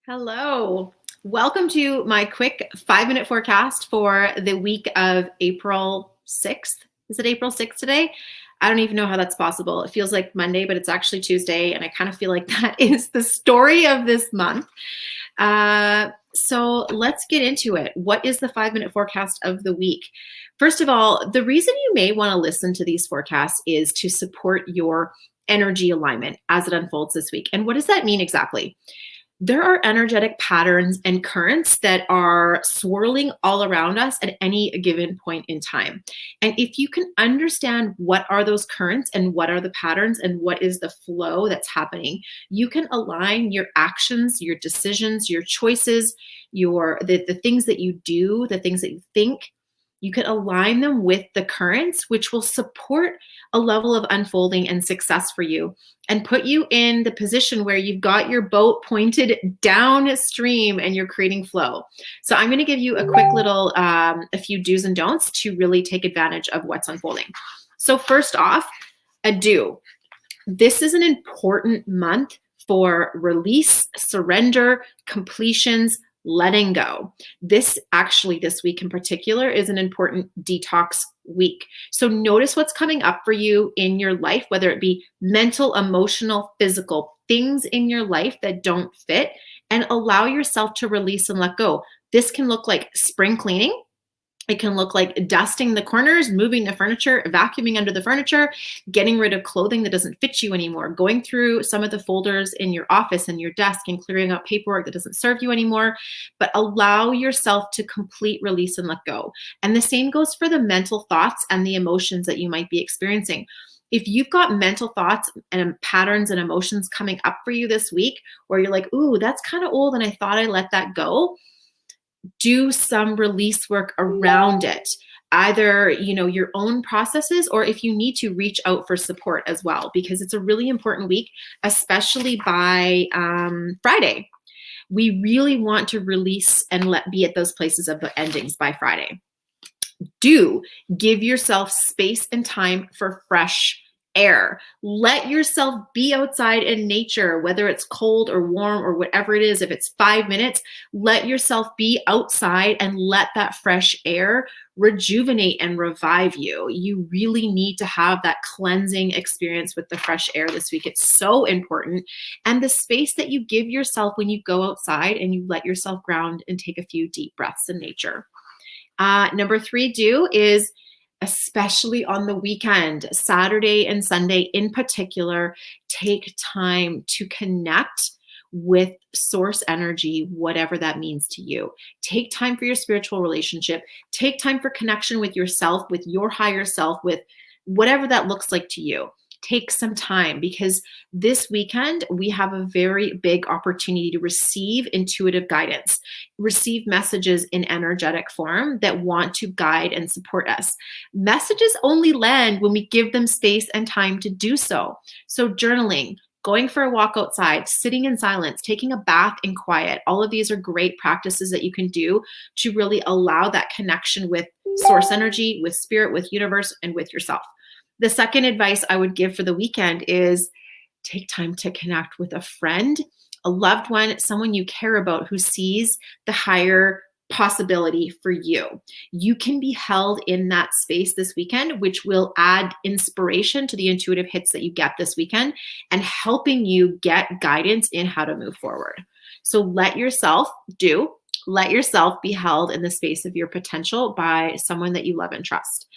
Hello. Welcome to my quick 5-minute forecast for the week of April 6th. Is it April 6th today? I don't even know how that's possible. It feels like Monday, but it's actually Tuesday. And I kind of feel like that is the story of this month. So let's get into it. What is the 5-minute forecast of the week? First of all, the reason you may want to listen to these forecasts is to support your energy alignment as it unfolds this week. And what does that mean exactly? There are energetic patterns and currents that are swirling all around us at any given point in time. And if you can understand what are those currents and what are the patterns and what is the flow that's happening, you can align your actions, your decisions, your choices, the things that you do, the things that you think. You can align them with the currents, which will support a level of unfolding and success for you and put you in the position where you've got your boat pointed downstream and you're creating flow. So I'm going to give you a quick little, a few do's and don'ts to really take advantage of what's unfolding. So first off, a do. This is an important month for release, surrender, completions, letting go. This week in particular is an important detox week. So notice what's coming up for you in your life, whether it be mental, emotional, physical, things in your life that don't fit, and allow yourself to release and let go. This can look like spring cleaning. It can look like dusting the corners, moving the furniture, vacuuming under the furniture, getting rid of clothing that doesn't fit you anymore, going through some of the folders in your office and your desk and clearing out paperwork that doesn't serve you anymore. But allow yourself to complete release and let go. And the same goes for the mental thoughts and the emotions that you might be experiencing. If you've got mental thoughts and patterns and emotions coming up for you this week, where you're like, ooh, that's kind of old and I thought I let that go, do some release work around it, either your own processes, or if you need to, reach out for support as well, because it's a really important week, especially by Friday. We really want to release and be at those places of the endings by Friday. Do give yourself space and time for fresh air. Let yourself be outside in nature, whether it's cold or warm or whatever it is. If it's 5 minutes, let yourself be outside and let that fresh air rejuvenate and revive you. You really need to have that cleansing experience with the fresh air this week. It's so important. And the space that you give yourself when you go outside and you let yourself ground and take a few deep breaths in nature. Number 3 do is, especially on the weekend, Saturday and Sunday in particular, take time to connect with source energy, whatever that means to you. Take time for your spiritual relationship. Take time for connection with yourself, with your higher self, with whatever that looks like to you. Take some time, because this weekend we have a very big opportunity to receive intuitive guidance, receive messages in energetic form that want to guide and support us. Messages only land when we give them space and time to do so. So journaling, going for a walk outside, sitting in silence, taking a bath in quiet, all of these are great practices that you can do to really allow that connection with source energy, with spirit, with universe, and with yourself. The second advice I would give for the weekend is take time to connect with a friend, a loved one, someone you care about who sees the higher possibility for you. You can be held in that space this weekend, which will add inspiration to the intuitive hits that you get this weekend and helping you get guidance in how to move forward. So let yourself be held in the space of your potential by someone that you love and trust.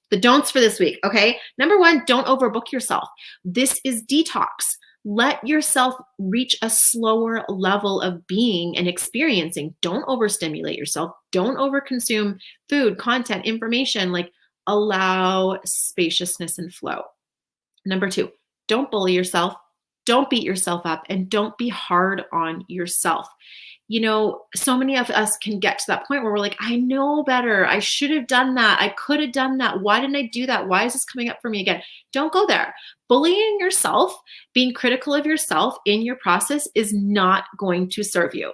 The don'ts for this week, okay? Number 1, don't overbook yourself. This is detox. Let yourself reach a slower level of being and experiencing. Don't overstimulate yourself. Don't overconsume food, content, information. Allow spaciousness and flow. Number 2, don't bully yourself. Don't beat yourself up, and don't be hard on yourself. So many of us can get to that point where we're like, I know better. I should have done that. I could have done that. Why didn't I do that? Why is this coming up for me again? Don't go there. Bullying yourself, being critical of yourself in your process is not going to serve you.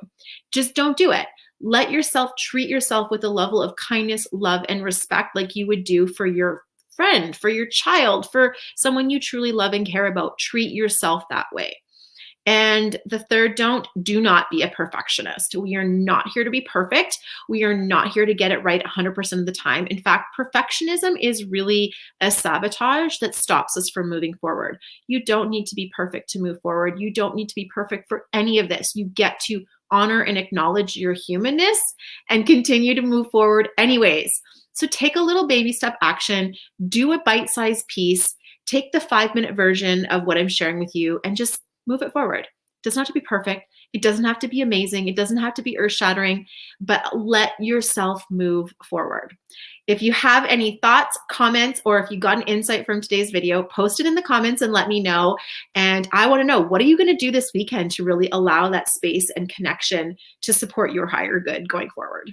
Just don't do it. Let yourself treat yourself with a level of kindness, love, and respect like you would do for your friend, for your child, for someone you truly love and care about. Treat yourself that way. And the third do not be a perfectionist. We are not here to be perfect. We are not here to get it right 100% of the time. In fact, perfectionism is really a sabotage that stops us from moving forward. You don't need to be perfect to move forward. You don't need to be perfect for any of this. You get to honor and acknowledge your humanness and continue to move forward anyways. So take a little baby step action, do a bite-sized piece, take the 5-minute version of what I'm sharing with you and just move it forward. It doesn't have to be perfect. It doesn't have to be amazing. It doesn't have to be earth-shattering, but let yourself move forward. If you have any thoughts, comments, or if you got an insight from today's video, post it in the comments and let me know. And I want to know, what are you going to do this weekend to really allow that space and connection to support your higher good going forward?